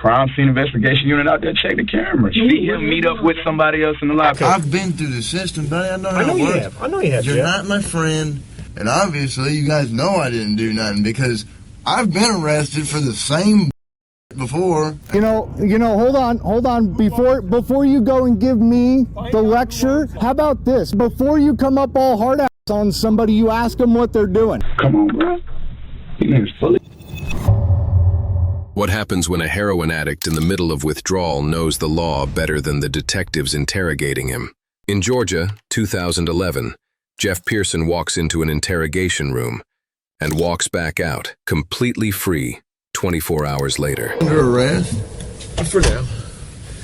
crime scene investigation unit out there. Check the cameras. See him meet up with somebody else in the lockup. I've been through the system, buddy. I know how it works. I know you have. You're not my friend, and obviously you guys know I didn't do nothing because I've been arrested for the same before. You know, hold on. Before you go and give me the lecture, how about this? Before you come up all hard ass on somebody, you ask them what they're doing. Come on, bro. He niggas fully. What happens when a heroin addict in the middle of withdrawal knows the law better than the detectives interrogating him? In Georgia, 2011, Jeff Pearson walks into an interrogation room and walks back out, completely free, 24 hours later. Under arrest? For now.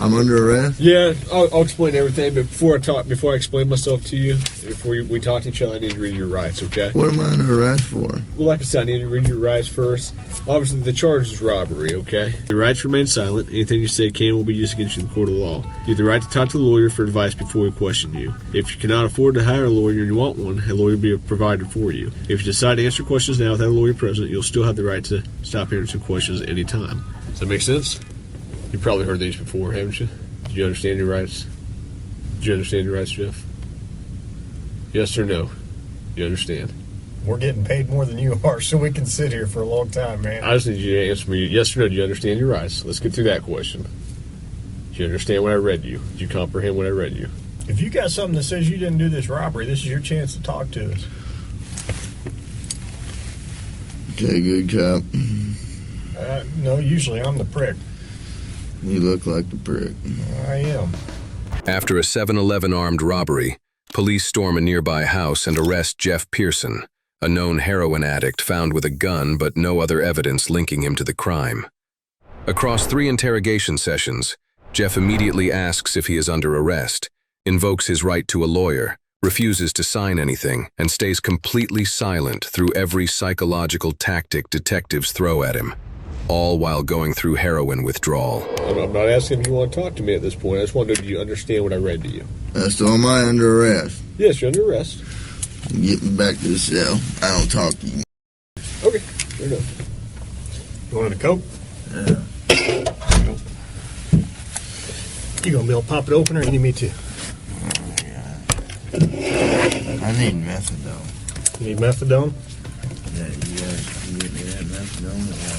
I'm under arrest? Yeah, I'll explain everything, but before I explain myself to you, before we talk to each other, I need to read your rights, okay? What am I under arrest for? Well, like I said, I need to read your rights first. Obviously, the charge is robbery, okay? Your rights remain silent. Anything you say can and will be used against you in the court of law. You have the right to talk to a lawyer for advice before we question you. If you cannot afford to hire a lawyer and you want one, a lawyer will be provided for you. If you decide to answer questions now without a lawyer present, you'll still have the right to stop answering questions at any time. Does that make sense? You've probably heard these before, haven't you? Do you understand your rights? Do you understand your rights, Jeff? Yes or no? You understand? We're getting paid more than you are, so we can sit here for a long time, man. I just need you to answer me yes or no. Do you understand your rights? Let's get through that question. Do you understand what I read you? Do you comprehend what I read you? If you got something that says you didn't do this robbery, this is your chance to talk to us. Okay, good cop. No, usually I'm the prick. You look like the prick. I am. After a 7-Eleven armed robbery, police storm a nearby house and arrest Jeff Pearson, a known heroin addict found with a gun but no other evidence linking him to the crime. Across 3 interrogation sessions, Jeff immediately asks if he is under arrest, invokes his right to a lawyer, refuses to sign anything, and stays completely silent through every psychological tactic detectives throw at him, all while going through heroin withdrawal. I'm not asking if you want to talk to me at this point. I just want to know, do you understand what I read to you? So am I under arrest? Yes, you're under arrest. Get me back to the cell. I don't talk to you. Okay, fair enough. You want a Coke? Yeah. You gonna be able to pop it open, or you need me to? I need methadone. You need methadone? Yeah, you guys can get me that methadone or what?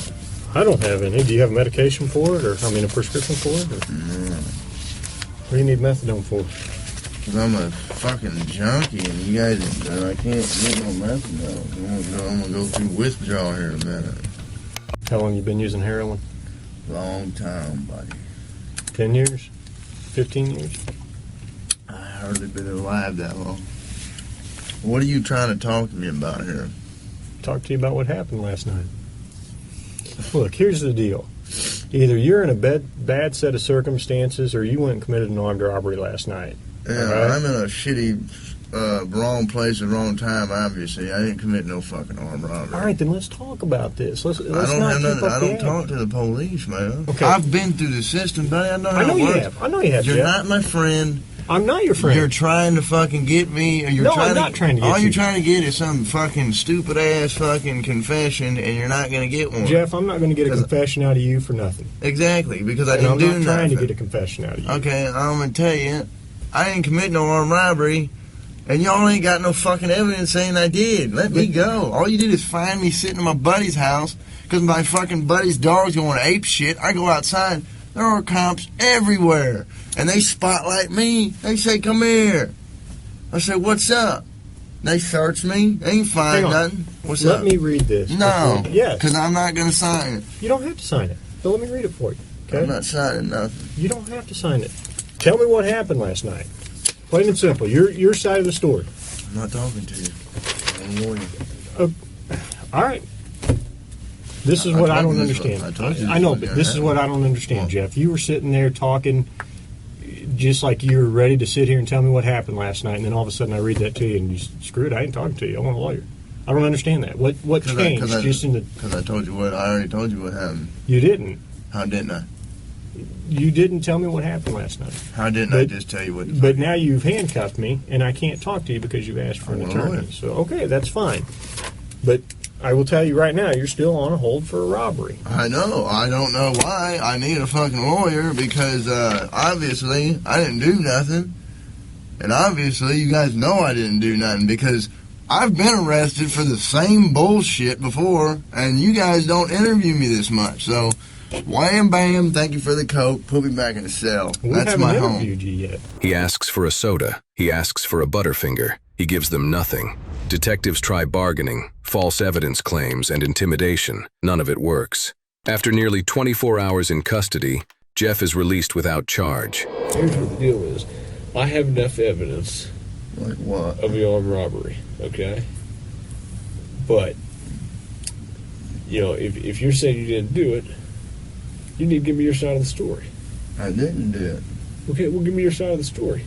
I don't have any. Do you have medication for it, or a prescription for it? Or? No. What do you need methadone for? Because I'm a fucking junkie, and you guys, I can't get no methadone. I'm gonna go through withdrawal here in a minute. How long you been using heroin? Long time, buddy. 10 years? 15 years? I hardly been alive that long. What are you trying to talk to me about here? Talk to you about what happened last night. Look, here's the deal. Either you're in a bad set of circumstances, or you went and committed an armed robbery last night. Yeah, right? I'm in a shitty, wrong place at the wrong time, obviously. I didn't commit no fucking armed robbery. All right, then let's talk about this. Let's I not don't talk to the police, man. Okay. I've been through the system, buddy. I know how it works. I know you have. You're Jeff. not my friend. I'm not your friend. You're trying to fucking get me. Or I'm not trying to get you. All you're trying to get is some fucking stupid ass fucking confession, and you're not going to get one. Jeff, I'm not going to get a confession out of you for nothing. Exactly, because I didn't do nothing. I'm not trying to get a confession out of you. Okay, I'm going to tell you, I didn't commit no armed robbery, and y'all ain't got no fucking evidence saying I did. Let me go. All you did is find me sitting in my buddy's house because my fucking buddy's dog's going ape shit. I go outside. There are cops everywhere. And they spotlight me. They say, come here. I say, what's up? They search me. They ain't find nothing. What's up? Let me read this. No. Yes. Because I'm not going to sign it. You don't have to sign it. But let me read it for you. Okay? I'm not signing nothing. You don't have to sign it. Tell me what happened last night. Plain and simple. Your side of the story. I'm not talking to you. I'm warning you. All right. This is what I don't understand. I know, but this is what I don't understand, Jeff. You were sitting there talking just like you were ready to sit here and tell me what happened last night, and then all of a sudden I read that to you, and you screw it, I ain't talking to you. I want a lawyer. I don't understand that. What changed? Because I told you what. I already told you what happened. You didn't. How didn't I? You didn't tell me what happened last night. How didn't I just tell you what? But now you've handcuffed me, and I can't talk to you because you've asked for an attorney. So okay, that's fine. But I will tell you right now, you're still on a hold for a robbery. I know. I don't know why. I need a fucking lawyer because obviously I didn't do nothing. And obviously you guys know I didn't do nothing because I've been arrested for the same bullshit before and you guys don't interview me this much. So, wham bam, thank you for the coke, put me back in the cell. That's my home. We haven't interviewed you yet. He asks for a soda. He asks for a Butterfinger. He gives them nothing. Detectives try bargaining, false evidence claims, and intimidation. None of it works. After nearly 24 hours in custody, Jeff is released without charge. Here's what the deal is. I have enough evidence Like what? of the armed robbery, okay? But, you know, if you're saying you didn't do it, you need to give me your side of the story. I didn't do it. Okay, well, give me your side of the story.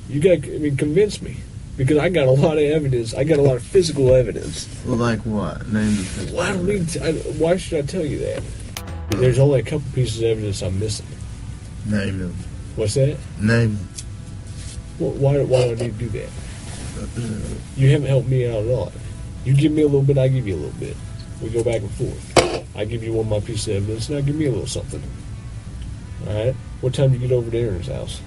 You got, convince me. Because I got a lot of evidence. I got a lot of physical evidence. Well, like what? Name the physical. Well, I don't need to. Why should I tell you that? There's only a couple pieces of evidence I'm missing. Name them. What's that? Name them. Well, why do I need to do that? You haven't helped me out at all. You give me a little bit, I give you a little bit. We go back and forth. I give you one of my pieces of evidence, now give me a little something. All right? What time do you get over to Aaron's house?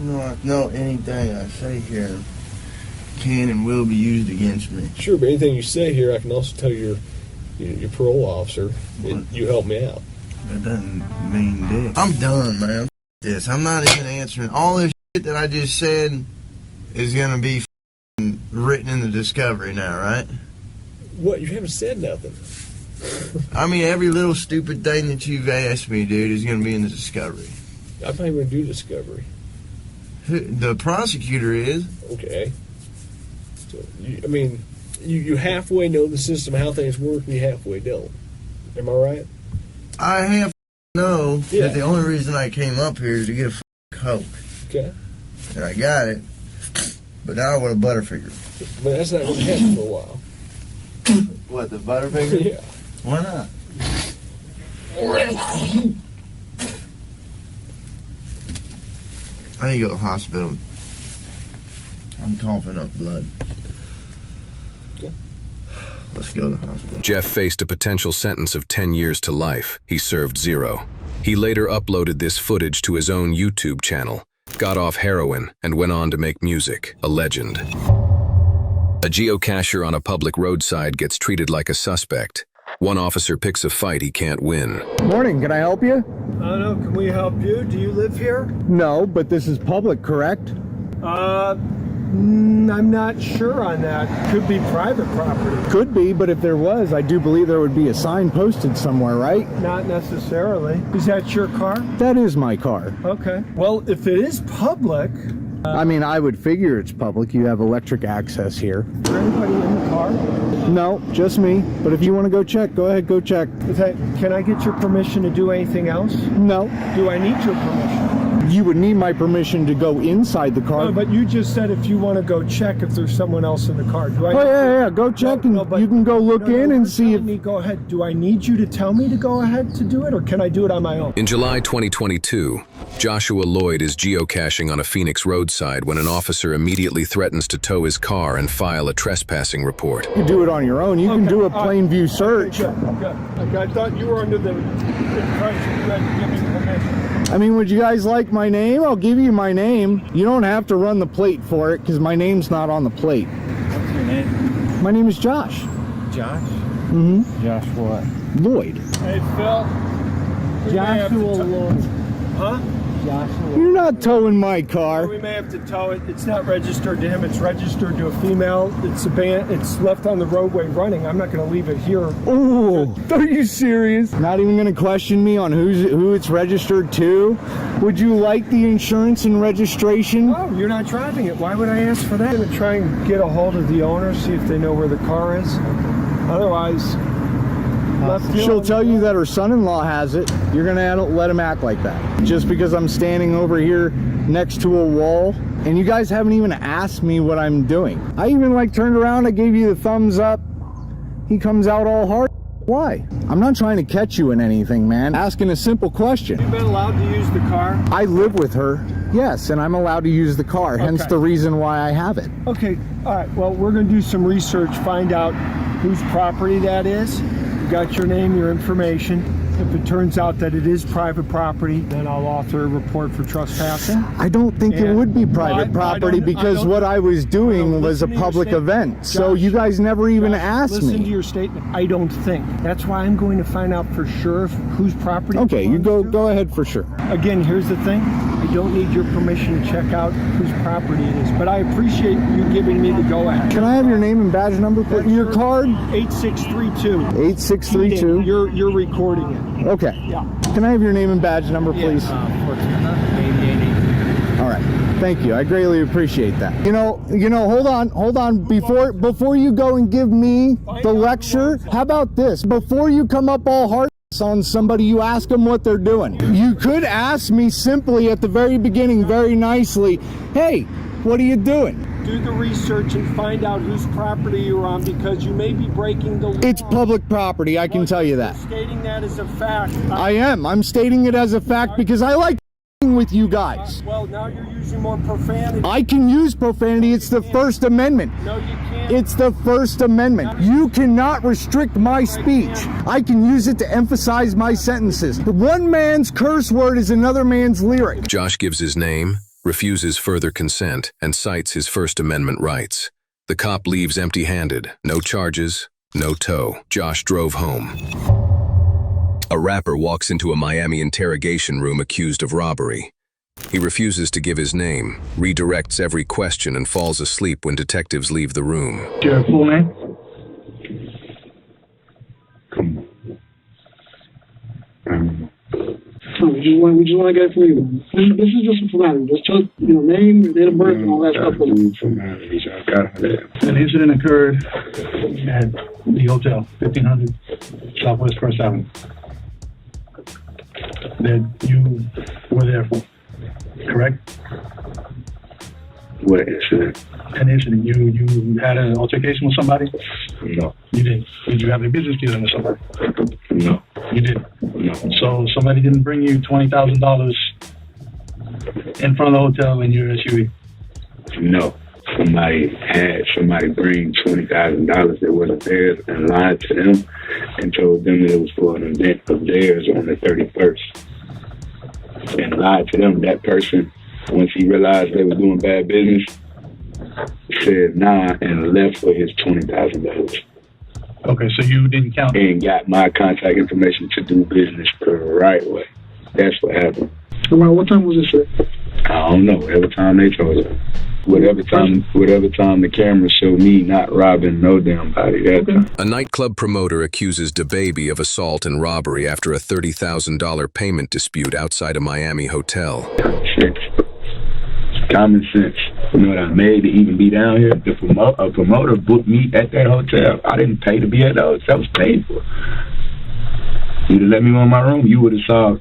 No, anything I say here can and will be used against me. Sure, but anything you say here, I can also tell your parole officer that you helped me out. That doesn't mean dick. I'm done, man. This. I'm not even answering. All this shit that I just said is gonna be written in the discovery now, right? What? You haven't said nothing. I mean, every little stupid thing that you've asked me, dude, is gonna be in the discovery. I'm not even gonna do discovery. The prosecutor is. Okay. So, you halfway know the system, how things work, and you halfway don't. Am I right? I have to know Yeah. that the only reason I came up here is to get a Coke. Okay. And I got it. But now I want a Butterfinger. But that's not going to happen for a while. What, the Butterfinger? Yeah. Why not? I need to go to the hospital. I'm coughing up blood. Okay. Let's go to the hospital. Jeff faced a potential sentence of 10 years to life. He served 0. He later uploaded this footage to his own YouTube channel, got off heroin, and went on to make music, a legend. A geocacher on a public roadside gets treated like a suspect. One officer picks a fight he can't win. Morning, can I help you? I don't know, can we help you? Do you live here? No, but this is public, correct? I'm not sure on that. Could be private property. Could be, but if there was, I do believe there would be a sign posted somewhere, right? Not necessarily. Is that your car? That is my car. Okay. Well, if it is public, I mean, I would figure it's public. You have electric access here. is there anybody in the car? No, just me. But if you want to go check, go ahead, go check. Can I get your permission to do anything else? No, Do I need your permission? you would need my permission to go inside the car. No, but you just said if you want to go check if there's someone else in the car. Do I? Oh, yeah, go check and but you can go look in and see if... Go ahead. Do I need you to tell me to go ahead to do it, or can I do it on my own? In July 2022, Joshua Lloyd is geocaching on a Phoenix roadside when an officer immediately threatens to tow his car and file a trespassing report. You can do it on your own. You can do a plain view search. Good. Okay, I thought you were under the impression you had to give me permission. I mean, would you guys like my name? I'll give you my name. You don't have to run the plate for it because my name's not on the plate. What's your name? My name is Josh. Josh? Mm-hmm. Josh what? Lloyd. Hey, Phil. Joshua Lloyd. Huh? Joshua. You're not towing my car. We may have to tow it. It's not registered to him. It's registered to a female. It's it's left on the roadway running. I'm not going to leave it here. Oh, are you serious? Not even going to question me on who it's registered to? Would you like the insurance and registration? Oh, you're not driving it. Why would I ask for that? I'm going to try and get a hold of the owner, see if they know where the car is. Otherwise, She'll tell you that her son-in-law has it. You're going to let him act like that. Just because I'm standing over here next to a wall, and you guys haven't even asked me what I'm doing. I even turned around, I gave you the thumbs up. He comes out all hard. Why? I'm not trying to catch you in anything, man. Asking a simple question. You've been allowed to use the car? I live with her. Yes, and I'm allowed to use the car, hence Okay. the reason why I have it. Okay, all right. Well, we're going to do some research, find out whose property that is. You got your name, your information. If it turns out that it is private property, then I'll author a report for trespassing. I don't think it And- would be private property because what I was doing was a Listen to your public statement. event. So Josh, you guys never even Josh, asked listen to me. your statement. I don't think. That's why I'm going to find out for sure whose property. Okay, you belongs to. go ahead for sure. Again, here's the thing. I don't need your permission to check out whose property it is, but I appreciate you giving me the go-ahead. Can I have your name and badge number, please? Your card? 8632. 8632. You're recording it. Okay. Yeah. Can I have your name and badge number, please? Fortuna, 8880. All right. Thank you. I greatly appreciate that. You know, hold on. Before you go and give me the lecture, how about this? Before you come up all hard on somebody, you ask them what they're doing. You could ask me simply at the very beginning, very nicely, hey, what are you doing? Do the research and find out whose property you're on, because you may be breaking the law. It's public property, I can tell you that. Stating that as a fact. I am. I'm stating it as a fact because I like with you guys. Well, now you're using more profanity. I can use profanity. It's the First Amendment. No, you can't. It's the First Amendment. You cannot restrict my speech. I can use it to emphasize my sentences. One man's curse word is another man's lyric. Josh gives his name, refuses further consent, and cites his First Amendment rights. The cop leaves empty-handed. No charges, no tow. Josh drove home. A rapper walks into a Miami interrogation room accused of robbery. He refuses to give his name, redirects every question, and falls asleep when detectives leave the room. Your full name? Come on. We just want to get it from you. This is just a formality. Just tell name, date of birth, and all that stuff. An incident occurred at the hotel, 1500 Southwest First Avenue, that you were there for, correct? What incident? An incident. You had an altercation with somebody? No. You didn't. Did you have a business dealing with somebody? No. You didn't. No. So somebody didn't bring you $20,000 in front of the hotel in your SUV? No. Somebody bring $20,000 that wasn't theirs and lied to them and told them that it was for an event of theirs on the 31st. And lied to them. That person, once he realized they were doing bad business, said nah and left with his $20,000. Okay, so you didn't count. And got my contact information to do business the right way. That's what happened. Around what time was this, sir? I don't know. Whatever time they told us. Whatever time the camera showed me not robbing no damn body that time. A nightclub promoter accuses DaBaby of assault and robbery after a $30,000 payment dispute outside a Miami hotel. Common sense. You know what I made to even be down here? A promoter booked me at that hotel. I didn't pay to be at the hotel. I was paid for. You'd have let me in my room, you would have saw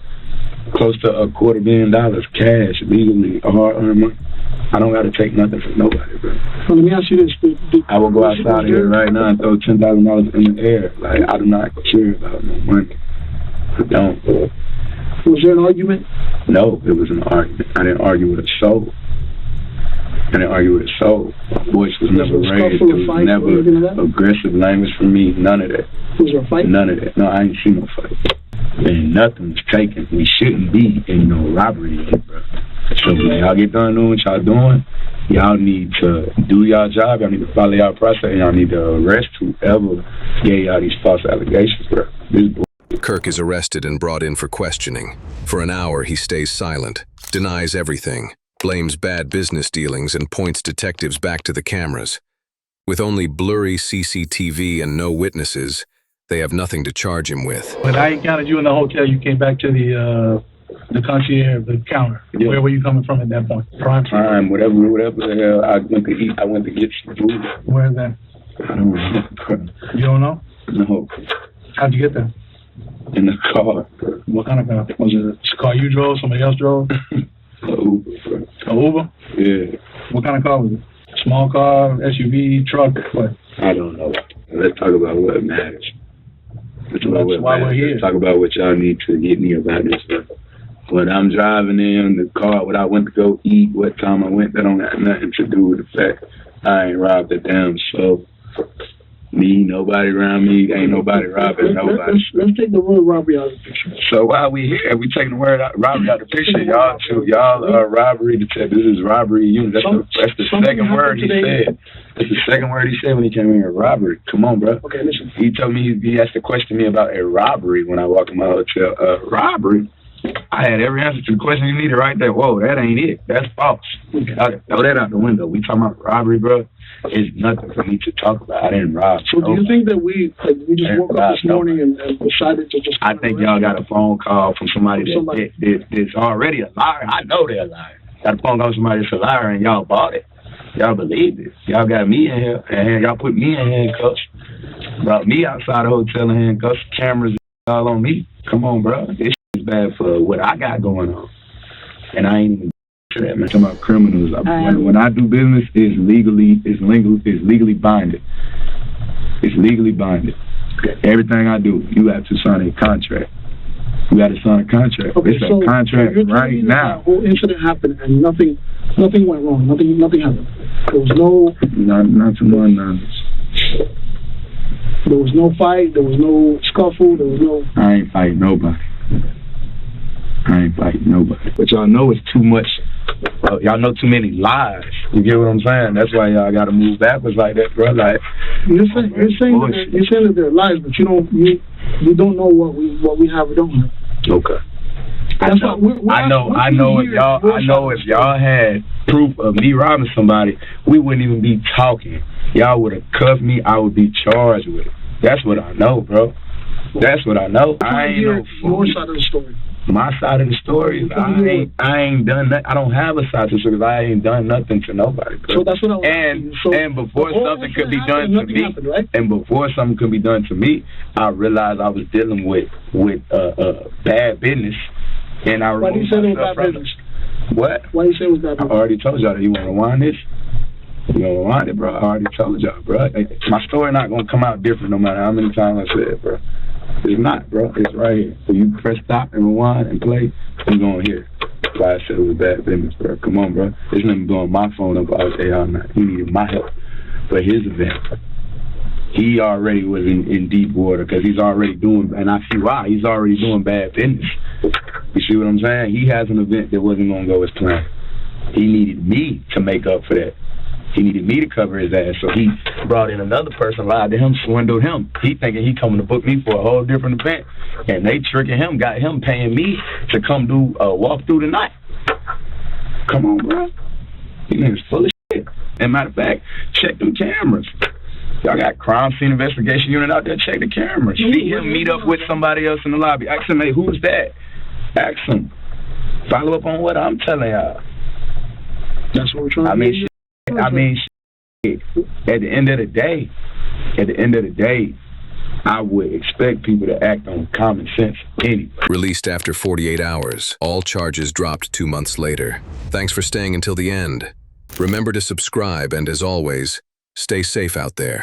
close to $250,000 cash, legally, hard-earned money. I don't got to take nothing from nobody, bro. So let me ask you this. I will go outside here right now and throw $10,000 in the air. Like, I do not care about no money. I don't. Was there an argument? No, it was an argument. I didn't argue with a soul. My voice was never raised. There was never aggressive language from me. None of that. Was there a fight? None of that. No, I ain't seen no fight. And nothing was taken. We shouldn't be in no robbery, bro. So when y'all get done doing what y'all doing, y'all need to do y'all job. Y'all need to follow y'all process. And y'all need to arrest whoever gave y'all these false allegations, bro. This boy. Kirk is arrested and brought in for questioning. For an hour, he stays silent, denies everything, blames bad business dealings, and points detectives back to the cameras. With only blurry CCTV and no witnesses, they have nothing to charge him with. When I encountered you in the hotel, you came back to the concierge, the counter. Yeah. Where were you coming from at that point? Prime, whatever the hell. I went to eat. I went to get some food. Where is that? I don't know. You don't know? No. How'd you get there? In the car. What kind of car? Was it a car you drove? Somebody else drove? An Uber. An Uber? Yeah. What kind of car was it? Small car, SUV, truck, what? I don't know. Let's talk about what matters. That's why we're here. Let's talk about what y'all need to get me about this stuff. What I'm driving in, the car, what I went to go eat, what time I went, that don't have nothing to do with the fact I ain't robbed a damn soul. Me, nobody around me, ain't nobody robbing nobody. Let's take the word robbery out of the picture. So while we here, we taking the word robbery out of the picture. Y'all are robbery detectives. This is robbery unit. That's the second word he said. That's the second word he said when he came in here. Robbery. Come on, bro. Okay, listen. He told me he asked to question me about a robbery when I walked in my hotel. Robbery. I had every answer to the question you needed right there. Whoa, that ain't it. That's false. Okay. Throw that out the window. We talking about robbery, bro. It's nothing for me to talk about. I didn't rob. So do you think that we just woke up this morning and decided to just... I think y'all got a phone call from somebody that's already a liar. I know they're a liar. Got a phone call from somebody that's a liar and y'all bought it. Y'all believe it. Y'all got me in here and y'all put me in handcuffs. Brought me outside the hotel in handcuffs. Cameras all on me. Come on, bro. This is bad for what I got going on. And I ain't even to that, man. I'm talking about criminals. When I do business, it's legally binding. It's legally binding. Everything I do, you have to sign a contract. You got to sign a contract. Okay, it's a contract right now. The whole incident happened and nothing went wrong. Nothing happened. There was no... Not to my knowledge. There was no fight. There was no scuffle. There was no... I ain't fighting nobody. But y'all know it's too much. Y'all know too many lies. You get what I'm saying? That's why y'all got to move backwards like that, bro. Like you're saying that they're lies, but you don't know what we have or don't have. Okay. I know if y'all had proof of me robbing somebody, we wouldn't even be talking. Y'all would have cuffed me. I would be charged with it. That's what I know, bro. That's what I know. I ain't no fool. Your side of the story. My side of the story, I ain't done that. I don't have a side of the story because I ain't done nothing to nobody. Bro. So that's what I was asking. And before something could be done to me, right? And before something could be done to me, I realized I was dealing with bad business. And I Why do you say it was bad business? What? Why do you say it was bad business? I already told y'all that. You want to rewind this? You want to rewind it, bro? I already told y'all, bro. My story not going to come out different no matter how many times I say it, bro. It's not, bro. It's right here. So you press stop and rewind and play, you're going to hear it. That's why I said it was bad business, bro. Come on, bro. There's nothing blowing my phone up all day, all night. He needed my help for his event. He already was in deep water because he's already doing, and I see why, he's already doing bad business. You see what I'm saying? He has an event that wasn't going to go as planned. He needed me to make up for that. He needed me to cover his ass, so he brought in another person, lied to him, swindled him. He thinking he coming to book me for a whole different event, and they tricking him, got him paying me to come do a walk through the night. Come on, bro. These niggas full of shit. And matter of fact, check them cameras. Y'all got crime scene investigation unit out there, check the cameras. See him meet up with somebody else in the lobby. Ask him, hey, who's that? Ask him. Follow up on what I'm telling y'all. That's what we're trying to do. At the end of the day, I would expect people to act on common sense anyway. Released after 48 hours, all charges dropped 2 months later. Thanks for staying until the end. Remember to subscribe and, as always, stay safe out there.